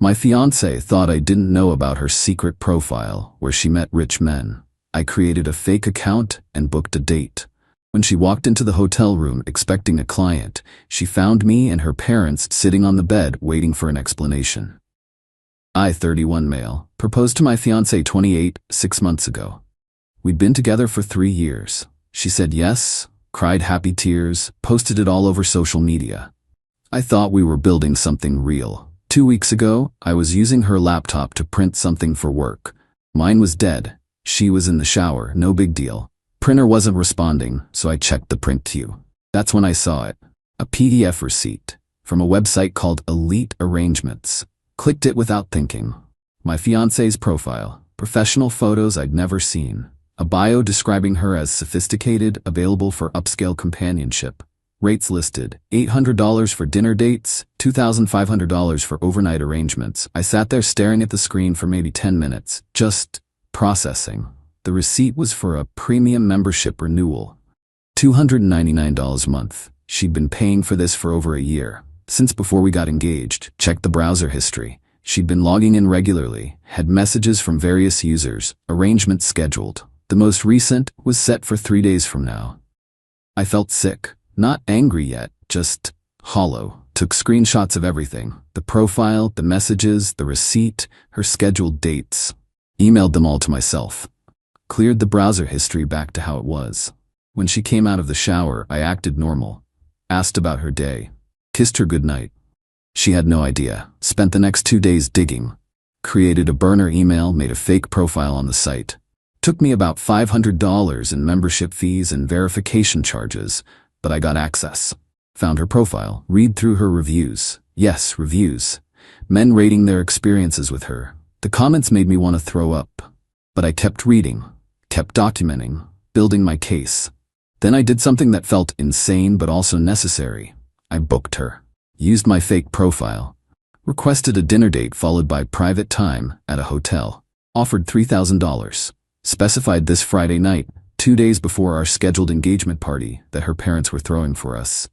My fiancée thought I didn't know about her secret profile where she met rich men. I created a fake account and booked a date. When she walked into the hotel room expecting a client, she found me and her parents sitting on the bed waiting for an explanation. I, 31 male, proposed to my fiancée 28, 6 months ago. We'd been together for 3 years. She said yes, cried happy tears, posted it all over social media. I thought we were building something real. 2 weeks ago, I was using her laptop to print something for work. Mine was dead. She was in the shower, no big deal. Printer wasn't responding, so I checked the print queue. That's when I saw it. A PDF receipt from a website called Elite Arrangements. Clicked it without thinking. My fiancée's profile, professional photos I'd never seen. A bio describing her as sophisticated, available for upscale companionship. Rates listed, $800 for dinner dates, $2,500 for overnight arrangements. I sat there staring at the screen for maybe 10 minutes, just processing. The receipt was for a premium membership renewal. $299 a month. She'd been paying for this for over a year. Since before we got engaged. Checked the browser history. She'd been logging in regularly, had messages from various users, arrangements scheduled. The most recent was set for 3 days from now. I felt sick. Not angry yet, just hollow. Took screenshots of everything. The profile, the messages, the receipt, her scheduled dates. Emailed them all to myself. Cleared the browser history back to how it was. When she came out of the shower, I acted normal. Asked about her day. Kissed her goodnight. She had no idea. Spent the next 2 days digging. Created a burner email, made a fake profile on the site. Took me about $500 in membership fees and verification charges, but I got access. Found her profile, read through her reviews. Yes, reviews. Men rating their experiences with her. The comments made me want to throw up. But I kept reading, kept documenting, building my case. Then I did something that felt insane but also necessary. I booked her. Used my fake profile. Requested a dinner date followed by private time at a hotel. Offered $3,000. Specified this Friday night, 2 days before our scheduled engagement party that her parents were throwing for us.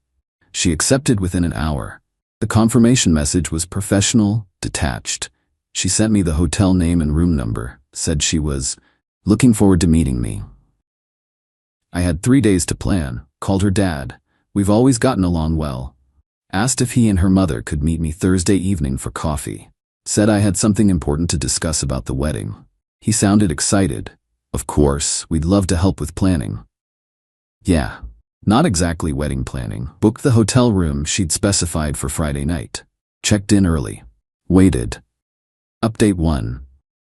She accepted within an hour. The confirmation message was professional, detached. She sent me the hotel name and room number, said she was looking forward to meeting me. I had 3 days to plan, called her dad. We've always gotten along well. Asked if he and her mother could meet me Thursday evening for coffee. Said I had something important to discuss about the wedding. He sounded excited. Of course, we'd love to help with planning. Yeah, not exactly wedding planning. Booked the hotel room she'd specified for Friday night. Checked in early. Waited. Update 1.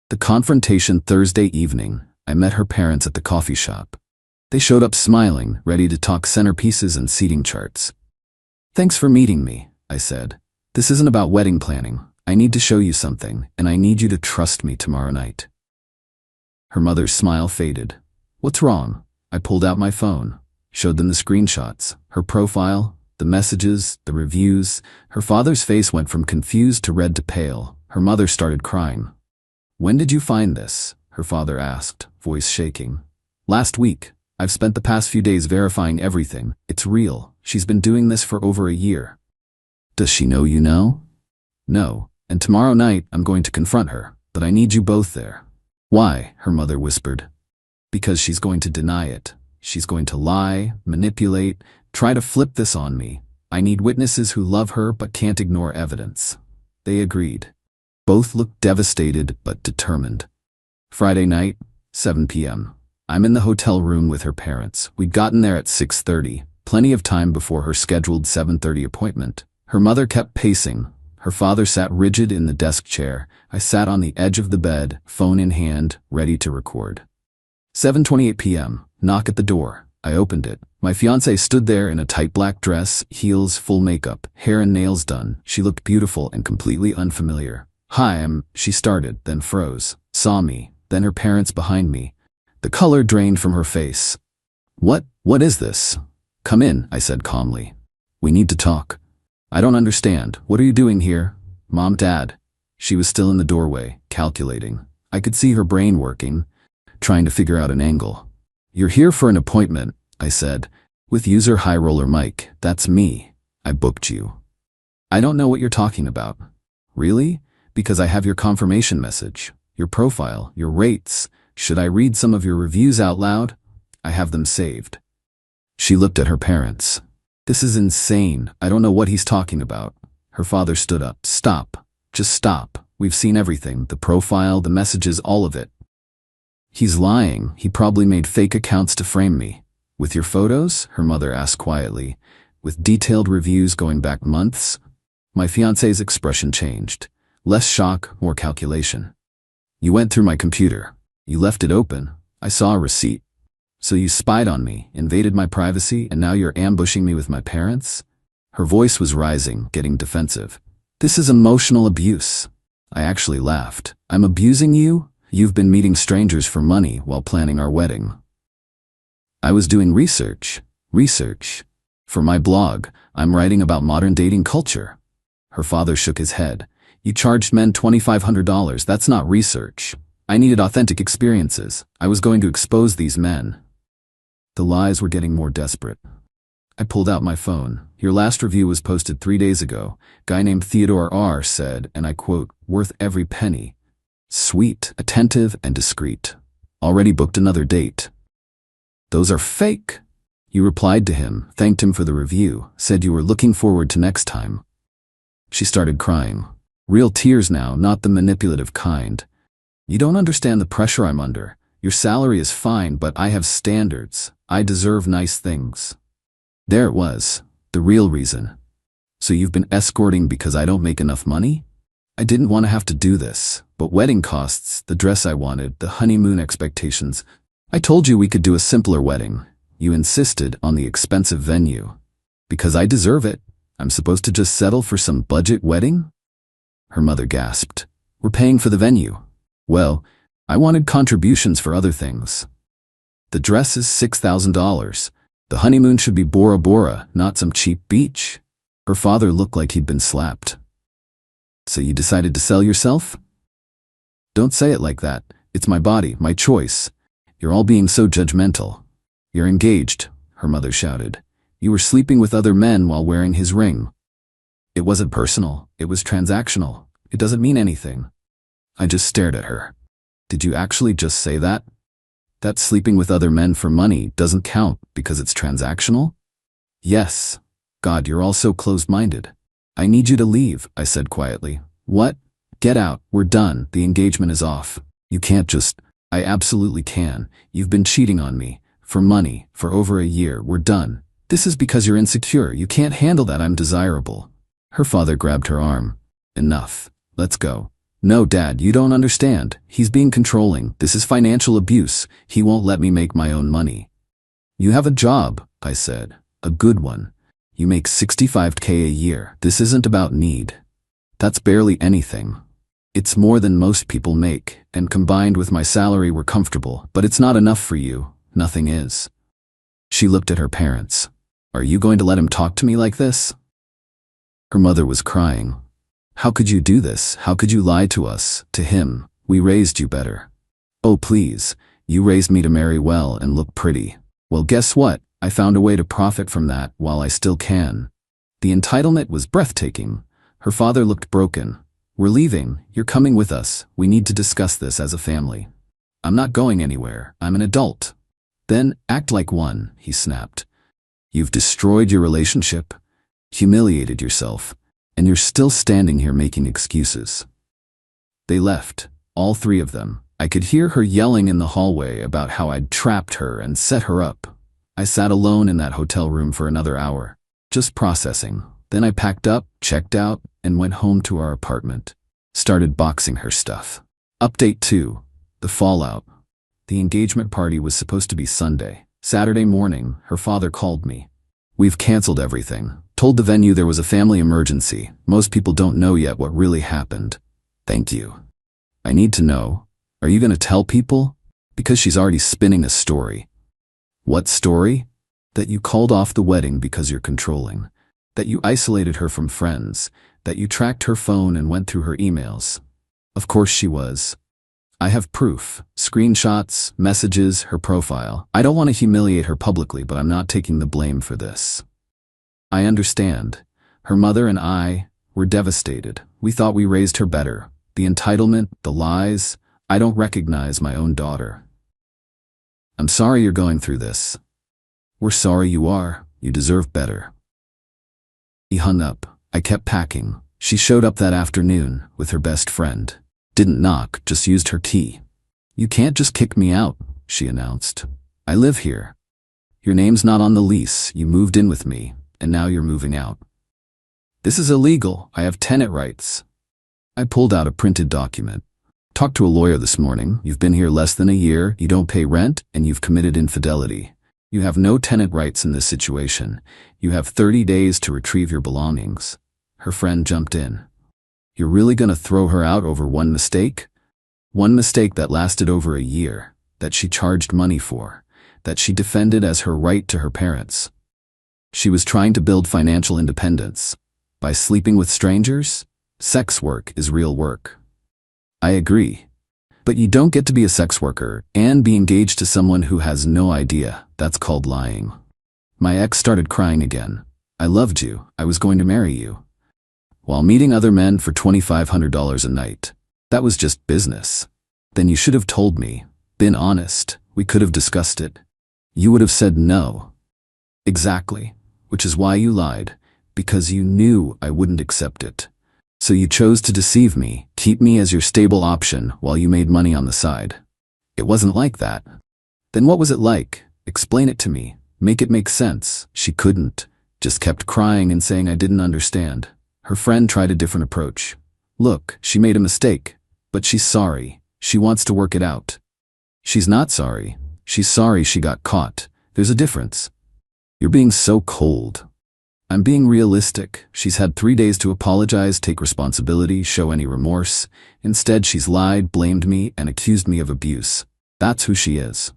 The confrontation Thursday evening. I met her parents at the coffee shop. They showed up smiling, ready to talk centerpieces and seating charts. Thanks for meeting me, I said. This isn't about wedding planning. I need to show you something, and I need you to trust me tomorrow night. Her mother's smile faded. What's wrong? I pulled out my phone, showed them the screenshots, her profile, the messages, the reviews. Her father's face went from confused to red to pale. Her mother started crying. When did you find this? Her father asked, voice shaking. Last week. I've spent the past few days verifying everything. It's real. She's been doing this for over a year. Does she know you know? No, and tomorrow night I'm going to confront her, but I need you both there. Why? Her mother whispered. Because she's going to deny it. She's going to lie, manipulate, try to flip this on me. I need witnesses who love her but can't ignore evidence. They agreed. Both looked devastated but determined. Friday night, 7 p.m. I'm in the hotel room with her parents. We'd gotten there at 6:30, plenty of time before her scheduled 7:30 appointment. Her mother kept pacing. Her father sat rigid in the desk chair. I sat on the edge of the bed, phone in hand, ready to record. 7:28 p.m. Knock at the door. I opened it. My fiancée stood there in a tight black dress, heels, full makeup, hair and nails done. She looked beautiful and completely unfamiliar. Hi, she started, then froze. Saw me, then her parents behind me. The color drained from her face. What is this? Come in, I said calmly. We need to talk. I don't understand. What are you doing here? Mom, Dad. She was still in the doorway, calculating. I could see her brain working, trying to figure out an angle. You're here for an appointment, I said. With user High Roller Mike, that's me. I booked you. I don't know what you're talking about. Really? Because I have your confirmation message, your profile, your rates. Should I read some of your reviews out loud? I have them saved. She looked at her parents. This is insane. I don't know what he's talking about. Her father stood up. Stop. Just stop. We've seen everything. The profile, the messages, all of it. He's lying. He probably made fake accounts to frame me. With your photos? Her mother asked quietly. With detailed reviews going back months? My fiancé's expression changed. Less shock, more calculation. You went through my computer. You left it open. I saw a receipt. So you spied on me, invaded my privacy, and now you're ambushing me with my parents? Her voice was rising, getting defensive. This is emotional abuse. I actually laughed. I'm abusing you? You've been meeting strangers for money while planning our wedding. I was doing research. For my blog, I'm writing about modern dating culture. Her father shook his head. You charged men $2,500. That's not research. I needed authentic experiences. I was going to expose these men. The lies were getting more desperate. I pulled out my phone. Your last review was posted 3 days ago. Guy named Theodore R. said, and I quote, worth every penny. Sweet, attentive, and discreet. Already booked another date. Those are fake. You replied to him, thanked him for the review, said you were looking forward to next time. She started crying. Real tears now, not the manipulative kind. You don't understand the pressure I'm under. Your salary is fine, but I have standards. I deserve nice things. There it was, the real reason. So you've been escorting because I don't make enough money? I didn't want to have to do this, but wedding costs, the dress I wanted, the honeymoon expectations. I told you we could do a simpler wedding. You insisted on the expensive venue. Because I deserve it, I'm supposed to just settle for some budget wedding? Her mother gasped. We're paying for the venue. Well, I wanted contributions for other things. The dress is $6,000. The honeymoon should be Bora Bora, not some cheap beach. Her father looked like he'd been slapped. So you decided to sell yourself? Don't say it like that. It's my body, my choice. You're all being so judgmental. You're engaged, her mother shouted. You were sleeping with other men while wearing his ring. It wasn't personal. It was transactional. It doesn't mean anything. I just stared at her. Did you actually just say that? That sleeping with other men for money doesn't count because it's transactional? Yes. God, you're all so closed-minded. I need you to leave, I said quietly. What? Get out. We're done. The engagement is off. You can't just... I absolutely can. You've been cheating on me. For money. For over a year. We're done. This is because you're insecure. You can't handle that I'm desirable. Her father grabbed her arm. Enough. Let's go. No, Dad, you don't understand. He's being controlling. This is financial abuse. He won't let me make my own money. You have a job, I said. A good one. You make $65K a year. This isn't about need. That's barely anything. It's more than most people make, and combined with my salary we're comfortable, but it's not enough for you. Nothing is. She looked at her parents. Are you going to let him talk to me like this? Her mother was crying. How could you do this? How could you lie to us, to him? We raised you better. Oh, please. You raised me to marry well and look pretty. Well, guess what? I found a way to profit from that while I still can. The entitlement was breathtaking. Her father looked broken. We're leaving. You're coming with us. We need to discuss this as a family. I'm not going anywhere. I'm an adult. Then act like one, he snapped. You've destroyed your relationship, humiliated yourself, and you're still standing here making excuses. They left, all three of them. I could hear her yelling in the hallway about how I'd trapped her and set her up. I sat alone in that hotel room for another hour, just processing. Then I packed up, checked out, and went home to our apartment. Started boxing her stuff. Update 2. The fallout. The engagement party was supposed to be Sunday. Saturday morning, her father called me. We've canceled everything. Told the venue there was a family emergency. Most people don't know yet what really happened. Thank you. I need to know. Are you going to tell people? Because she's already spinning a story. What story? That you called off the wedding because you're controlling. That you isolated her from friends. That you tracked her phone and went through her emails. Of course she was. I have proof. Screenshots, messages, her profile. I don't want to humiliate her publicly, but I'm not taking the blame for this. I understand. Her mother and I were devastated. We thought we raised her better. The entitlement, the lies. I don't recognize my own daughter. I'm sorry you're going through this. We're sorry you are. You deserve better. He hung up. I kept packing. She showed up that afternoon with her best friend. Didn't knock, just used her key. You can't just kick me out, she announced. I live here. Your name's not on the lease. You moved in with me, and now you're moving out. This is illegal. I have tenant rights. I pulled out a printed document. Talked to a lawyer this morning. You've been here less than a year, you don't pay rent, and you've committed infidelity. You have no tenant rights in this situation. You have 30 days to retrieve your belongings. Her friend jumped in. You're really gonna throw her out over one mistake? One mistake that lasted over a year, that she charged money for, that she defended as her right to her parents. She was trying to build financial independence. By sleeping with strangers? Sex work is real work. I agree. But you don't get to be a sex worker and be engaged to someone who has no idea. That's called lying. My ex started crying again. I loved you. I was going to marry you. While meeting other men for $2,500 a night. That was just business. Then you should have told me. Been honest. We could have discussed it. You would have said no. Exactly. Which is why you lied. Because you knew I wouldn't accept it. So you chose to deceive me, keep me as your stable option while you made money on the side. It wasn't like that. Then what was it like? Explain it to me. Make it make sense. She couldn't. Just kept crying and saying I didn't understand. Her friend tried a different approach. Look, she made a mistake, but she's sorry. She wants to work it out. She's not sorry. She's sorry she got caught. There's a difference. You're being so cold. I'm being realistic. She's had 3 days to apologize, take responsibility, show any remorse. Instead, she's lied, blamed me, and accused me of abuse. That's who she is.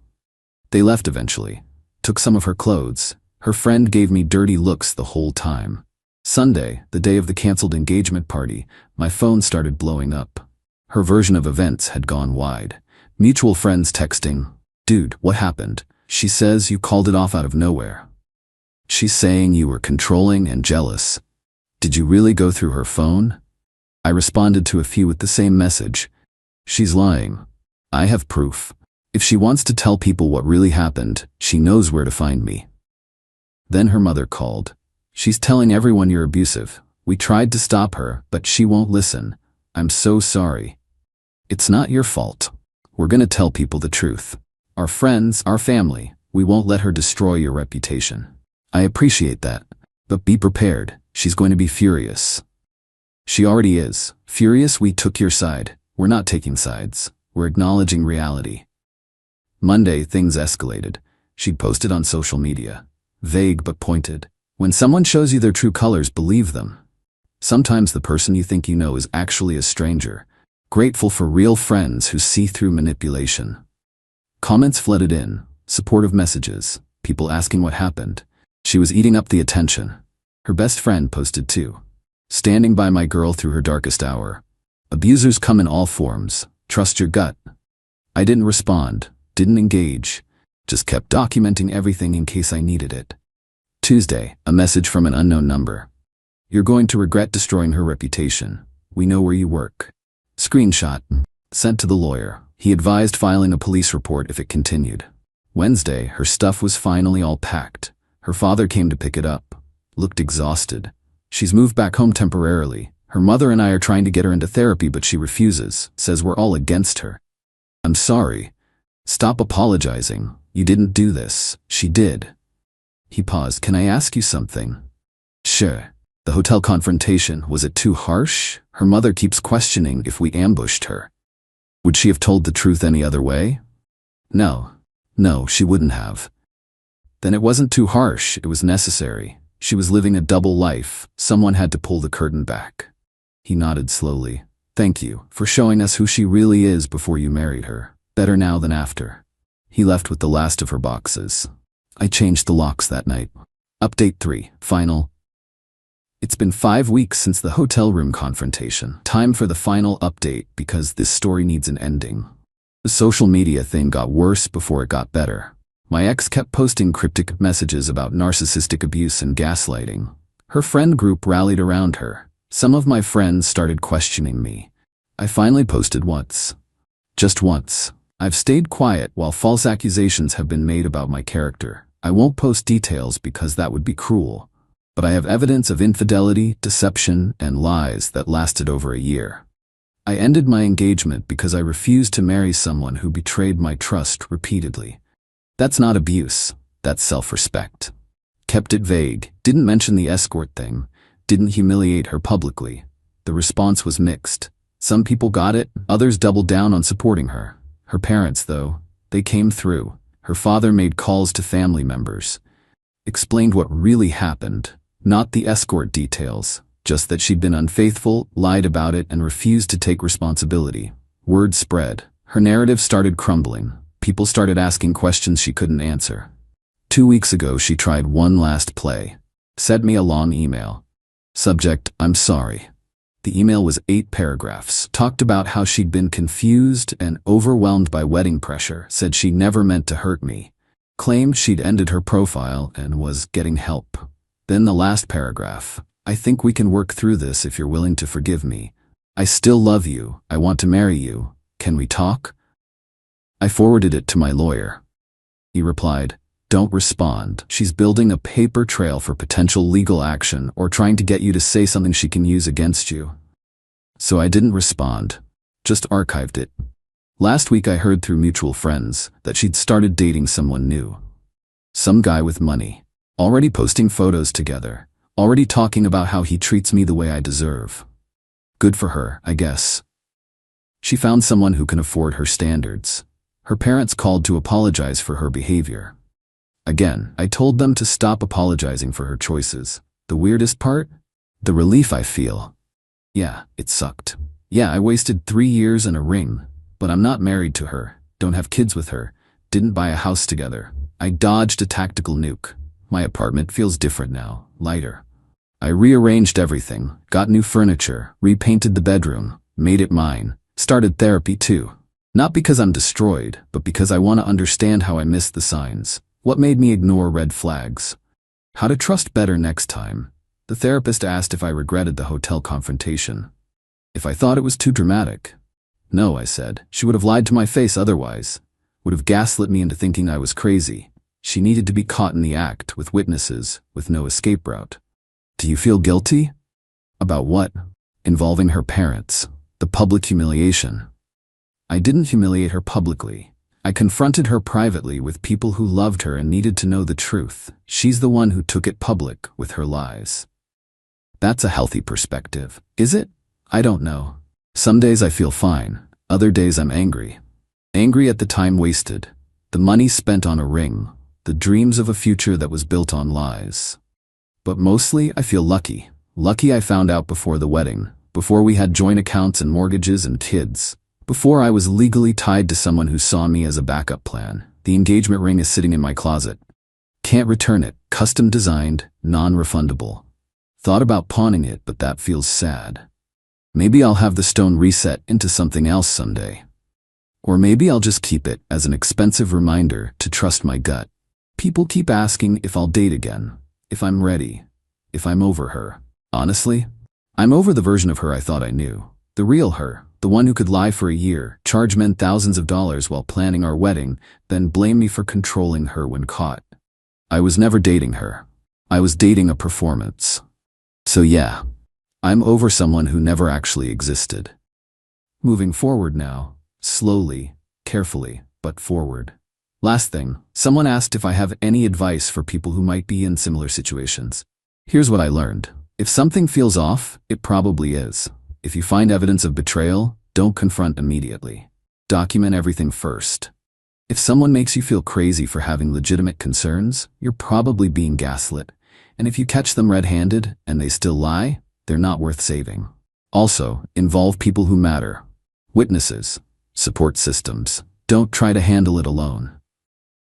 They left eventually. Took some of her clothes. Her friend gave me dirty looks the whole time. Sunday, the day of the canceled engagement party, my phone started blowing up. Her version of events had gone wide. Mutual friends texting, "Dude, what happened? She says you called it off out of nowhere. She's saying you were controlling and jealous. Did you really go through her phone?" I responded to a few with the same message. She's lying. I have proof. If she wants to tell people what really happened, she knows where to find me. Then her mother called. She's telling everyone you're abusive. We tried to stop her, but she won't listen. I'm so sorry. It's not your fault. We're gonna tell people the truth. Our friends, our family. We won't let her destroy your reputation. I appreciate that, but be prepared. She's going to be furious. She already is. Furious we took your side. We're not taking sides. We're acknowledging reality. Monday, things escalated. She'd posted on social media. Vague but pointed. When someone shows you their true colors, believe them. Sometimes the person you think you know is actually a stranger. Grateful for real friends who see through manipulation. Comments flooded in. Supportive messages. People asking what happened. She was eating up the attention. Her best friend posted too. Standing by my girl through her darkest hour. Abusers come in all forms. Trust your gut. I didn't respond, didn't engage, just kept documenting everything in case I needed it. Tuesday, a message from an unknown number. You're going to regret destroying her reputation. We know where you work. Screenshot. Sent to the lawyer. He advised filing a police report if it continued. Wednesday, her stuff was finally all packed. Her father came to pick it up. Looked exhausted. She's moved back home temporarily. Her mother and I are trying to get her into therapy, but she refuses, says we're all against her. I'm sorry. Stop apologizing. You didn't do this. She did. He paused. Can I ask you something? Sure. The hotel confrontation, was it too harsh? Her mother keeps questioning if we ambushed her. Would she have told the truth any other way? No. No, she wouldn't have. Then it wasn't too harsh, it was necessary. She was living a double life. Someone had to pull the curtain back. He nodded slowly. Thank you for showing us who she really is before you married her. Better now than after. He left with the last of her boxes. I changed the locks that night. Update 3. Final. It's been 5 weeks since the hotel room confrontation. Time for the final update because this story needs an ending. The social media thing got worse before it got better. My ex kept posting cryptic messages about narcissistic abuse and gaslighting. Her friend group rallied around her. Some of my friends started questioning me. I finally posted once. Just once. I've stayed quiet while false accusations have been made about my character. I won't post details because that would be cruel. But I have evidence of infidelity, deception, and lies that lasted over a year. I ended my engagement because I refused to marry someone who betrayed my trust repeatedly. That's not abuse, that's self-respect. Kept it vague, didn't mention the escort thing, didn't humiliate her publicly. The response was mixed. Some people got it, others doubled down on supporting her. Her parents, though, they came through. Her father made calls to family members. Explained what really happened, not the escort details, just that she'd been unfaithful, lied about it, and refused to take responsibility. Word spread. Her narrative started crumbling. People started asking questions she couldn't answer. 2 weeks ago, she tried one last play. Sent me a long email. Subject, I'm sorry. The email was 8 paragraphs, talked about how she'd been confused and overwhelmed by wedding pressure, said she never meant to hurt me, claimed she'd ended her profile and was getting help. Then the last paragraph, I think we can work through this if you're willing to forgive me. I still love you, I want to marry you, can we talk? I forwarded it to my lawyer. He replied, don't respond. She's building a paper trail for potential legal action or trying to get you to say something she can use against you. So I didn't respond, just archived it. Last week I heard through mutual friends that she'd started dating someone new. Some guy with money, already posting photos together, already talking about how he treats me the way I deserve. Good for her, I guess. She found someone who can afford her standards. Her parents called to apologize for her behavior. Again, I told them to stop apologizing for her choices. The weirdest part? The relief I feel. Yeah, it sucked. Yeah, I wasted 3 years and a ring, but I'm not married to her, don't have kids with her, didn't buy a house together. I dodged a tactical nuke. My apartment feels different now, lighter. I rearranged everything, got new furniture, repainted the bedroom, made it mine, started therapy too. Not because I'm destroyed, but because I want to understand how I missed the signs. What made me ignore red flags? How to trust better next time. The therapist asked if I regretted the hotel confrontation. If I thought it was too dramatic. No, I said. She would have lied to my face otherwise. Would have gaslit me into thinking I was crazy. She needed to be caught in the act, with witnesses, with no escape route. Do you feel guilty? About what? Involving her parents. The public humiliation. I didn't humiliate her publicly. I confronted her privately with people who loved her and needed to know the truth. She's the one who took it public with her lies. That's a healthy perspective. Is it? I don't know. Some days I feel fine. Other days I'm angry. Angry at the time wasted. The money spent on a ring. The dreams of a future that was built on lies. But mostly I feel lucky. Lucky I found out before the wedding. Before we had joint accounts and mortgages and kids. Before I was legally tied to someone who saw me as a backup plan. The engagement ring is sitting in my closet. Can't return it. Custom designed, non-refundable. Thought about pawning it, but that feels sad. Maybe I'll have the stone reset into something else someday. Or maybe I'll just keep it as an expensive reminder to trust my gut. People keep asking if I'll date again, if I'm ready, if I'm over her. Honestly, I'm over the version of her I thought I knew. The real her. The one who could lie for a year, charge men thousands of dollars while planning our wedding, then blame me for controlling her when caught. I was never dating her. I was dating a performance. So yeah, I'm over someone who never actually existed. Moving forward now, slowly, carefully, but forward. Last thing, someone asked if I have any advice for people who might be in similar situations. Here's what I learned. If something feels off, it probably is. If you find evidence of betrayal, don't confront immediately. Document everything first. If someone makes you feel crazy for having legitimate concerns, you're probably being gaslit. And if you catch them red-handed and they still lie, they're not worth saving. Also, involve people who matter. Witnesses, support systems. Don't try to handle it alone.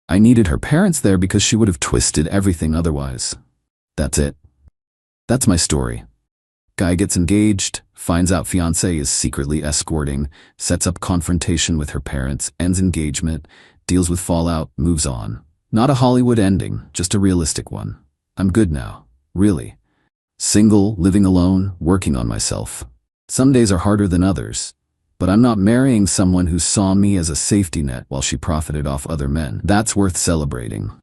I needed her parents there because she would have twisted everything otherwise. That's it. That's my story. Guy gets engaged, finds out fiancée is secretly escorting, sets up confrontation with her parents, ends engagement, deals with fallout, moves on. Not a Hollywood ending, just a realistic one. I'm good now, really. Single, living alone, working on myself. Some days are harder than others. But I'm not marrying someone who saw me as a safety net while she profited off other men. That's worth celebrating.